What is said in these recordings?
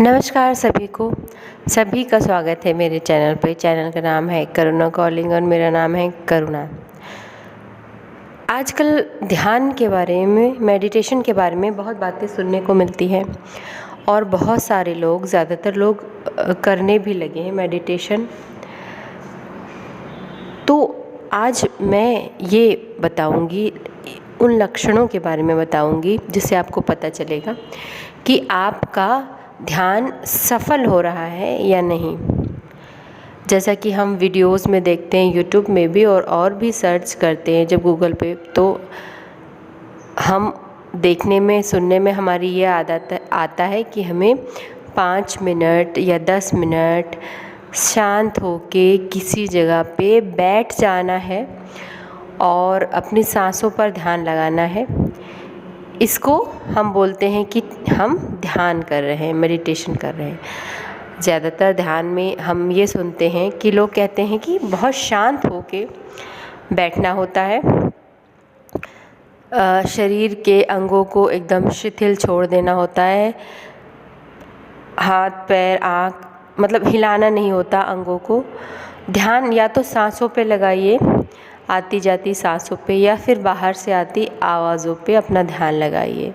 नमस्कार सभी का स्वागत है मेरे चैनल पे। चैनल का नाम है करुणा कॉलिंग और मेरा नाम है करुणा। आजकल ध्यान के बारे में, मेडिटेशन के बारे में बहुत बातें सुनने को मिलती हैं और बहुत सारे लोग, ज़्यादातर लोग करने भी लगे हैं मेडिटेशन। तो आज मैं ये बताऊंगी, उन लक्षणों के बारे में बताऊंगी जिससे आपको पता चलेगा कि आपका ध्यान सफल हो रहा है या नहीं। जैसा कि हम वीडियोस में देखते हैं, यूट्यूब में भी और भी सर्च करते हैं जब गूगल पे, तो हम देखने में, सुनने में हमारी ये आदत आता है कि हमें 5 मिनट या 10 मिनट शांत होके किसी जगह पे बैठ जाना है और अपनी सांसों पर ध्यान लगाना है। इसको हम बोलते हैं कि हम ध्यान कर रहे हैं, मेडिटेशन कर रहे हैं। ज़्यादातर ध्यान में हम ये सुनते हैं कि लोग कहते हैं कि बहुत शांत होके बैठना होता है, शरीर के अंगों को एकदम शिथिल छोड़ देना होता है, हाथ पैर आँख मतलब हिलाना नहीं होता अंगों को। ध्यान या तो सांसों पे लगाइए, आती जाती सांसों पे, या फिर बाहर से आती आवाज़ों पे अपना ध्यान लगाइए।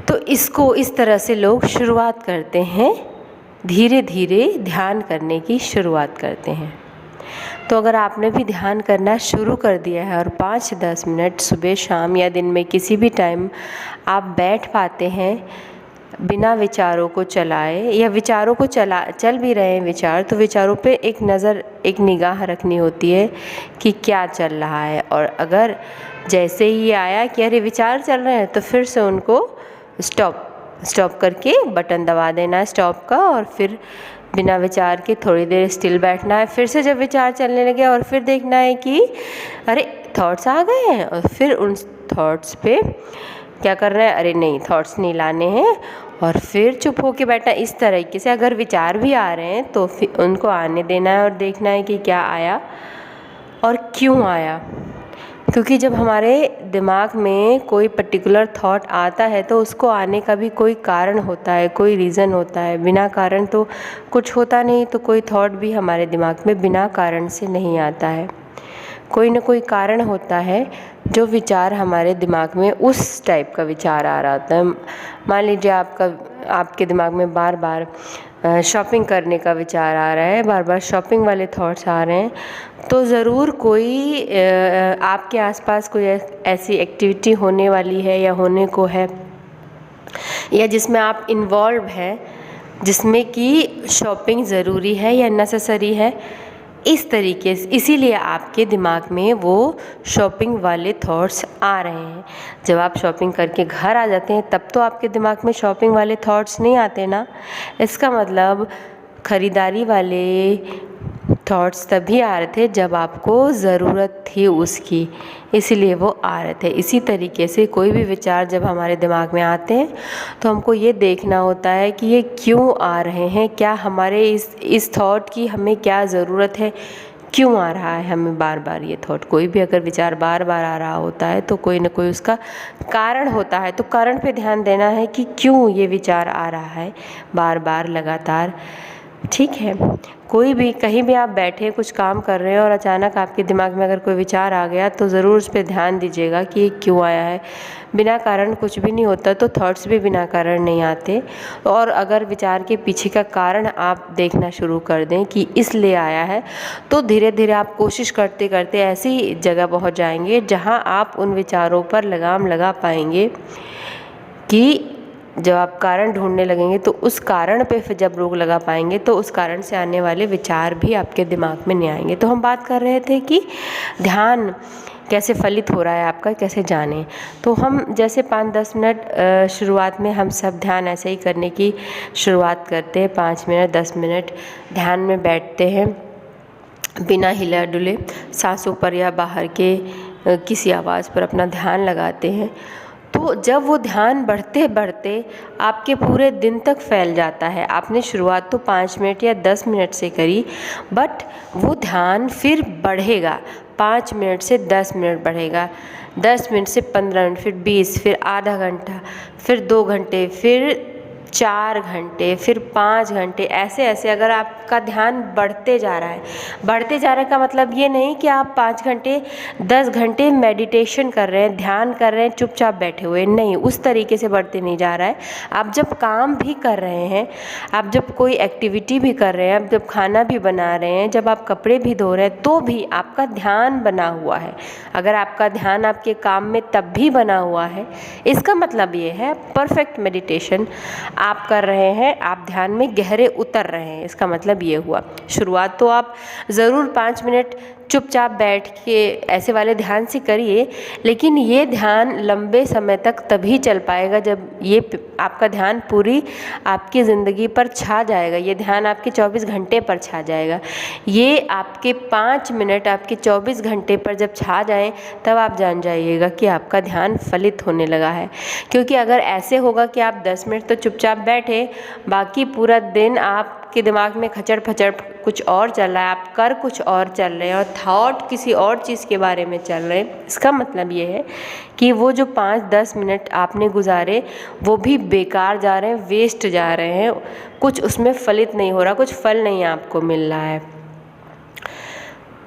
तो इसको इस तरह से लोग शुरुआत करते हैं, धीरे धीरे ध्यान करने की शुरुआत करते हैं। तो अगर आपने भी ध्यान करना शुरू कर दिया है और 5-10 मिनट सुबह शाम या दिन में किसी भी टाइम आप बैठ पाते हैं बिना विचारों को चलाए, या विचारों को चल भी रहे हैं विचार, तो विचारों पे एक नज़र, एक निगाह रखनी होती है कि क्या चल रहा है। और अगर जैसे ही ये आया कि अरे विचार चल रहे हैं, तो फिर से उनको स्टॉप करके बटन दबा देना है स्टॉप का, और फिर बिना विचार के थोड़ी देर स्टिल बैठना है। फिर से जब विचार चलने लगे और फिर देखना है कि अरे थॉट्स आ गए हैं, और फिर उन थॉट्स पे क्या कर रहे हैं, अरे नहीं थॉट्स नहीं लाने हैं, और फिर चुप होके बैठना। इस तरीके से अगर विचार भी आ रहे हैं तो फिर उनको आने देना है और देखना है कि क्या आया और क्यों आया। क्योंकि जब हमारे दिमाग में कोई पर्टिकुलर थॉट आता है तो उसको आने का भी कोई कारण होता है, कोई रीज़न होता है। बिना कारण तो कुछ होता नहीं, तो कोई थॉट भी हमारे दिमाग में बिना कारण से नहीं आता है। कोई न कोई कारण होता है जो विचार हमारे दिमाग में उस टाइप का विचार आ रहा होता है। मान लीजिए आपके दिमाग में बार बार शॉपिंग करने का विचार आ रहा है, बार बार शॉपिंग वाले थॉट्स आ रहे हैं, तो ज़रूर कोई आपके आसपास कोई ऐसी एक्टिविटी होने वाली है या होने को है, या जिसमें आप इन्वॉल्व हैं, जिसमें कि शॉपिंग ज़रूरी है या नेसेसरी है। इस तरीके से, इसीलिए आपके दिमाग में वो शॉपिंग वाले थॉट्स आ रहे हैं। जब आप शॉपिंग करके घर आ जाते हैं तब तो आपके दिमाग में शॉपिंग वाले थॉट्स नहीं आते ना। इसका मतलब ख़रीदारी वाले थॉट्स तभी आ रहे थे जब आपको ज़रूरत थी उसकी, इसीलिए वो आ रहे थे। इसी तरीके से कोई भी विचार जब हमारे दिमाग में आते हैं तो हमको ये देखना होता है कि ये क्यों आ रहे हैं, क्या हमारे इस थॉट की हमें क्या ज़रूरत है, क्यों आ रहा है हमें बार बार ये थॉट। कोई भी अगर विचार बार बार आ रहा होता है तो कोई ना कोई उसका कारण होता है, तो कारण पे ध्यान देना है कि क्यों ये विचार आ रहा है बार बार लगातार। ठीक है, कोई भी कहीं भी आप बैठे कुछ काम कर रहे हैं और अचानक आपके दिमाग में अगर कोई विचार आ गया तो ज़रूर उस पर ध्यान दीजिएगा कि ये क्यों आया है। बिना कारण कुछ भी नहीं होता, तो थॉट्स भी बिना कारण नहीं आते। और अगर विचार के पीछे का कारण आप देखना शुरू कर दें कि इसलिए आया है, तो धीरे धीरे आप कोशिश करते करते ऐसी जगह पहुंच जाएंगे जहां आप उन विचारों पर लगाम लगा पाएंगे कि जब आप कारण ढूंढने लगेंगे तो उस कारण पे फिर जब रोक लगा पाएंगे तो उस कारण से आने वाले विचार भी आपके दिमाग में नहीं आएंगे। तो हम बात कर रहे थे कि ध्यान कैसे फलित हो रहा है आपका, कैसे जानें। तो हम जैसे 5-10 मिनट शुरुआत में हम सब ध्यान ऐसे ही करने की शुरुआत करते हैं। 5 मिनट 10 मिनट ध्यान में बैठते हैं बिना हिला डुले, सांसों पर या बाहर के किसी आवाज़ पर अपना ध्यान लगाते हैं। तो जब वो ध्यान बढ़ते बढ़ते आपके पूरे दिन तक फैल जाता है, आपने शुरुआत तो 5 मिनट या 10 मिनट से करी, बट वो ध्यान फिर बढ़ेगा, 5 मिनट से 10 मिनट बढ़ेगा, 10 मिनट से 15 मिनट, फिर 20, फिर आधा घंटा, फिर 2 घंटे, फिर 4 घंटे, फिर 5 घंटे, ऐसे ऐसे अगर आपका ध्यान बढ़ते जा रहा है, बढ़ते जा रहा है का मतलब ये नहीं कि आप 5 घंटे 10 घंटे मेडिटेशन कर रहे हैं, ध्यान कर रहे हैं, चुपचाप बैठे हुए, नहीं, उस तरीके से बढ़ते नहीं जा रहा है। आप जब काम भी कर रहे हैं, आप जब कोई एक्टिविटी भी कर रहे हैं, आप जब खाना भी बना रहे हैं, जब आप कपड़े भी धो रहे हैं, तो भी आपका ध्यान बना हुआ है। अगर आपका ध्यान आपके काम में तब भी बना हुआ है, इसका मतलब ये है परफेक्ट मेडिटेशन आप कर रहे हैं, आप ध्यान में गहरे उतर रहे हैं, इसका मतलब ये हुआ। शुरुआत तो आप ज़रूर 5 मिनट चुपचाप बैठ के ऐसे वाले ध्यान से करिए, लेकिन ये ध्यान लंबे समय तक तभी चल पाएगा जब ये आपका ध्यान पूरी आपकी ज़िंदगी पर छा जाएगा, ये ध्यान आपके 24 घंटे पर छा जाएगा। ये आपके 5 मिनट आपके 24 घंटे पर जब छा जाएं, तब आप जान जाइएगा कि आपका ध्यान फलित होने लगा है। क्योंकि अगर ऐसे होगा कि आप 10 मिनट तो चुपचाप बैठे, बाकी पूरा दिन आपके दिमाग में खचड़ फचड़ कुछ और चल रहा है, आप कर कुछ और चल रहे हैं और थॉट किसी और चीज़ के बारे में चल रहे हैं, इसका मतलब ये है कि वो जो 5-10 मिनट आपने गुजारे वो भी बेकार जा रहे हैं, वेस्ट जा रहे हैं, कुछ उसमें फलित नहीं हो रहा, कुछ फल नहीं आपको मिल रहा है।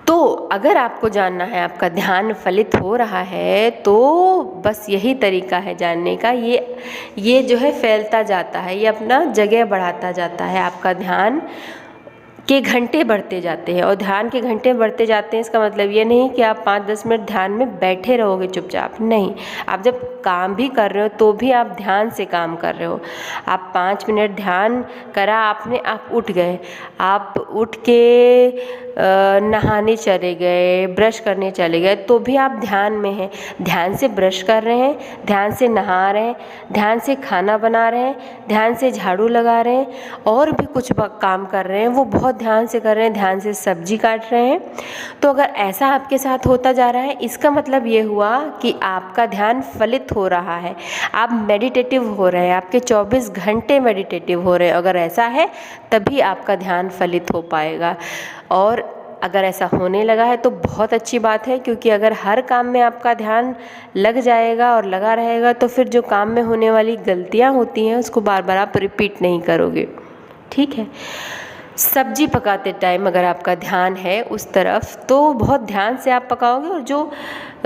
तो अगर आपको जानना है आपका ध्यान फलित हो रहा है, तो बस यही तरीका है जानने का। ये जो है फैलता जाता है, ये अपना जगह बढ़ाता जाता है, आपका ध्यान के घंटे बढ़ते जाते हैं। और ध्यान के घंटे बढ़ते जाते हैं इसका मतलब ये नहीं कि आप 5-10 मिनट ध्यान में बैठे रहोगे चुपचाप, नहीं। आप जब काम भी कर रहे हो तो भी आप ध्यान से काम कर रहे हो। आप 5 मिनट ध्यान करा आपने, आप उठ गए, आप उठ के नहाने चले गए, ब्रश करने चले गए, तो भी आप ध्यान में हैं। ध्यान से ब्रश कर रहे हैं, ध्यान से नहा रहे हैं, ध्यान से खाना बना रहे हैं, ध्यान से झाड़ू लगा रहे हैं, और भी कुछ काम कर रहे हैं, वो बहुत ध्यान से कर रहे हैं, ध्यान से सब्जी काट रहे हैं। तो अगर ऐसा आपके साथ होता जा रहा है, इसका मतलब ये हुआ कि आपका ध्यान फलित हो रहा है, आप मेडिटेटिव हो रहे हैं, आपके 24 घंटे मेडिटेटिव हो रहे हैं। अगर ऐसा है तभी आपका ध्यान फलित हो पाएगा। और अगर ऐसा होने लगा है तो बहुत अच्छी बात है, क्योंकि अगर हर काम में आपका ध्यान लग जाएगा और लगा रहेगा तो फिर जो काम में होने वाली गलतियां होती हैं उसको बार बार आप रिपीट नहीं करोगे। ठीक है। सब्जी पकाते टाइम अगर आपका ध्यान है उस तरफ, तो बहुत ध्यान से आप पकाओगे, और जो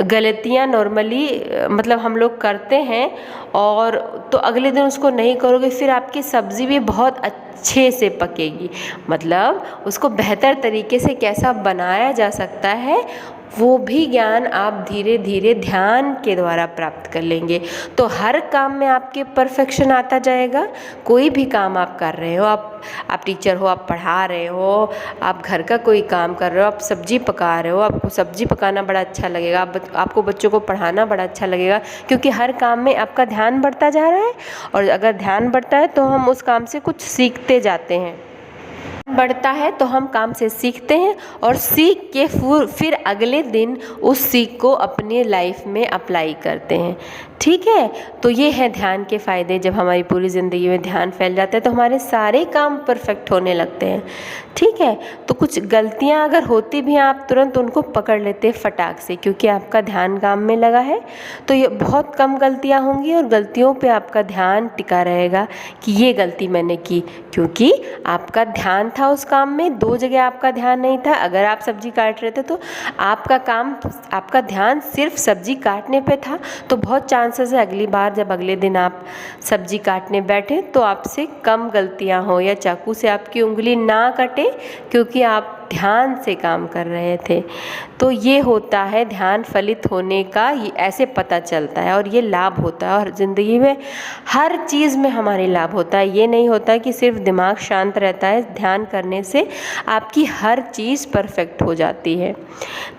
गलतियाँ नॉर्मली मतलब हम लोग करते हैं और तो अगले दिन उसको नहीं करोगे, फिर आपकी सब्ज़ी भी बहुत अच्छे से पकेगी। मतलब उसको बेहतर तरीके से कैसा बनाया जा सकता है, वो भी ज्ञान आप धीरे धीरे ध्यान के द्वारा प्राप्त कर लेंगे। तो हर काम में आपके परफेक्शन आता जाएगा। कोई भी काम आप कर रहे हो, आप टीचर हो, आप पढ़ा रहे हो, आप घर का कोई काम कर रहे हो, आप सब्जी पका रहे हो, आपको सब्जी पकाना बड़ा अच्छा लगेगा, आपको बच्चों को पढ़ाना बड़ा अच्छा लगेगा, क्योंकि हर काम में आपका ध्यान बढ़ता जा रहा है। और अगर ध्यान बढ़ता है तो हम उस काम से कुछ सीखते जाते हैं, बढ़ता है तो हम काम से सीखते हैं, और सीख के फिर अगले दिन उस सीख को अपनी लाइफ में अप्लाई करते हैं। ठीक है। तो ये है ध्यान के फ़ायदे। जब हमारी पूरी ज़िंदगी में ध्यान फैल जाता है तो हमारे सारे काम परफेक्ट होने लगते हैं। ठीक है। तो कुछ गलतियाँ अगर होती भी हैं, आप तुरंत उनको पकड़ लेते हैं फटाक से, क्योंकि आपका ध्यान काम में लगा है। तो ये बहुत कम गलतियाँ होंगी और गलतियों पे आपका ध्यान टिका रहेगा कि ये गलती मैंने की, क्योंकि आपका ध्यान था उस काम में, 2 जगह आपका ध्यान नहीं था। अगर आप सब्जी काट रहे थे तो आपका ध्यान सिर्फ सब्जी काटने पे था, तो बहुत चांसेस है अगली बार जब अगले दिन आप सब्जी काटने बैठे तो आपसे कम गलतियां हो, या चाकू से आपकी उंगली ना कटे, क्योंकि आप ध्यान से काम कर रहे थे। तो ये होता है ध्यान फलित होने का, ये ऐसे पता चलता है, और ये लाभ होता है। और ज़िंदगी में हर चीज़ में हमारे लाभ होता है। ये नहीं होता कि सिर्फ दिमाग शांत रहता है, ध्यान करने से आपकी हर चीज़ परफेक्ट हो जाती है।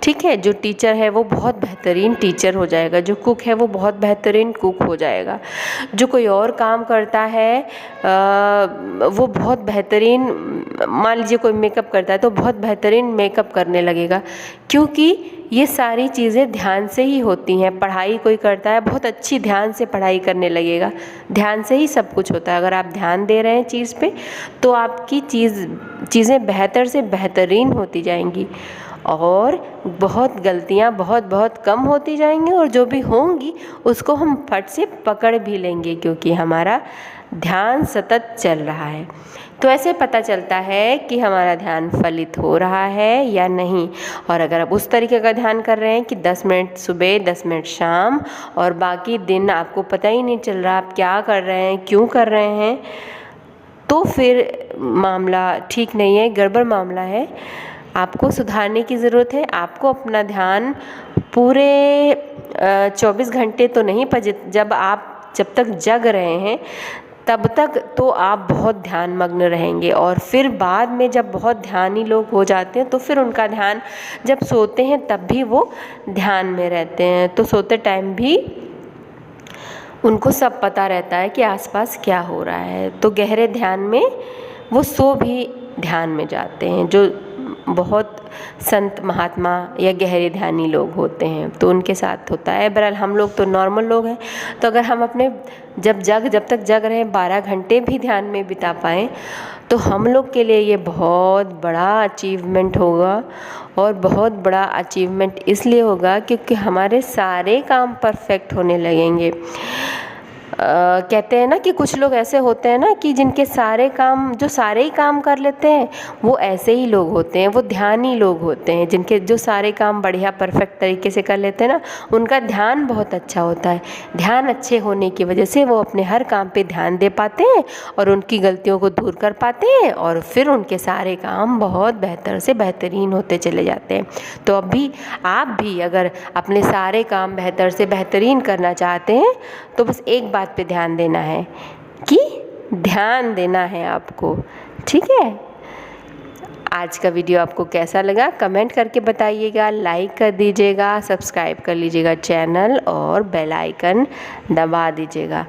ठीक है। जो टीचर है वो बहुत बेहतरीन टीचर हो जाएगा, जो कुक है वो बहुत बेहतरीन कुक हो जाएगा, जो कोई और काम करता है वो बहुत बेहतरीन, मान लीजिए कोई मेकअप करता है तो बहुत बेहतरीन मेकअप करने लगेगा, क्योंकि ये सारी चीज़ें ध्यान से ही होती हैं। पढ़ाई कोई करता है, बहुत अच्छी ध्यान से पढ़ाई करने लगेगा, ध्यान से ही सब कुछ होता है। अगर आप ध्यान दे रहे हैं चीज़ पे तो आपकी चीज़ें बेहतर से बेहतरीन होती जाएंगी, और बहुत गलतियाँ बहुत कम होती जाएंगी, और जो भी होंगी उसको हम फट से पकड़ भी लेंगे, क्योंकि हमारा ध्यान सतत चल रहा है। तो ऐसे पता चलता है कि हमारा ध्यान फलित हो रहा है या नहीं। और अगर आप उस तरीके का ध्यान कर रहे हैं कि 10 मिनट सुबह 10 मिनट शाम और बाकी दिन आपको पता ही नहीं चल रहा आप क्या कर रहे हैं, क्यों कर रहे हैं, तो फिर मामला ठीक नहीं है, गड़बड़ मामला है। आपको सुधारने की ज़रूरत है। आपको अपना ध्यान पूरे 24 घंटे तो नहीं, पर जब तक जग रहे हैं तब तक तो आप बहुत ध्यान मग्न रहेंगे। और फिर बाद में जब बहुत ध्यानी लोग हो जाते हैं तो फिर उनका ध्यान, जब सोते हैं तब भी वो ध्यान में रहते हैं। तो सोते टाइम भी उनको सब पता रहता है कि आसपास क्या हो रहा है। तो गहरे ध्यान में वो सो भी ध्यान में जाते हैं, जो बहुत संत महात्मा या गहरे ध्यानी लोग होते हैं तो उनके साथ होता है। बहरहाल हम लोग तो नॉर्मल लोग हैं, तो अगर हम अपने जब तक जग रहे हैं 12 घंटे भी ध्यान में बिता पाएँ तो हम लोग के लिए ये बहुत बड़ा अचीवमेंट होगा। और बहुत बड़ा अचीवमेंट इसलिए होगा क्योंकि हमारे सारे काम परफेक्ट होने लगेंगे। कहते हैं ना कि कुछ लोग ऐसे होते हैं ना कि जिनके सारे काम, जो सारे ही काम कर लेते हैं, वो ऐसे ही लोग होते हैं, वो ध्यानी लोग होते हैं। जिनके जो सारे काम बढ़िया परफेक्ट तरीके से कर लेते हैं ना, उनका ध्यान बहुत अच्छा होता है। ध्यान अच्छे होने की वजह से वो अपने हर काम पे ध्यान दे पाते हैं और उनकी गलतियों को दूर कर पाते हैं और फिर उनके सारे काम बहुत बेहतर से बेहतरीन होते चले जाते हैं। तो अभी आप भी अगर अपने सारे काम बेहतर से बेहतरीन करना चाहते हैं तो बस एक बात पे ध्यान देना है कि ध्यान देना है आपको। ठीक है। आज का वीडियो आपको कैसा लगा कमेंट करके बताइएगा, लाइक कर दीजिएगा, सब्सक्राइब कर लीजिएगा चैनल और बेल आइकन दबा दीजिएगा।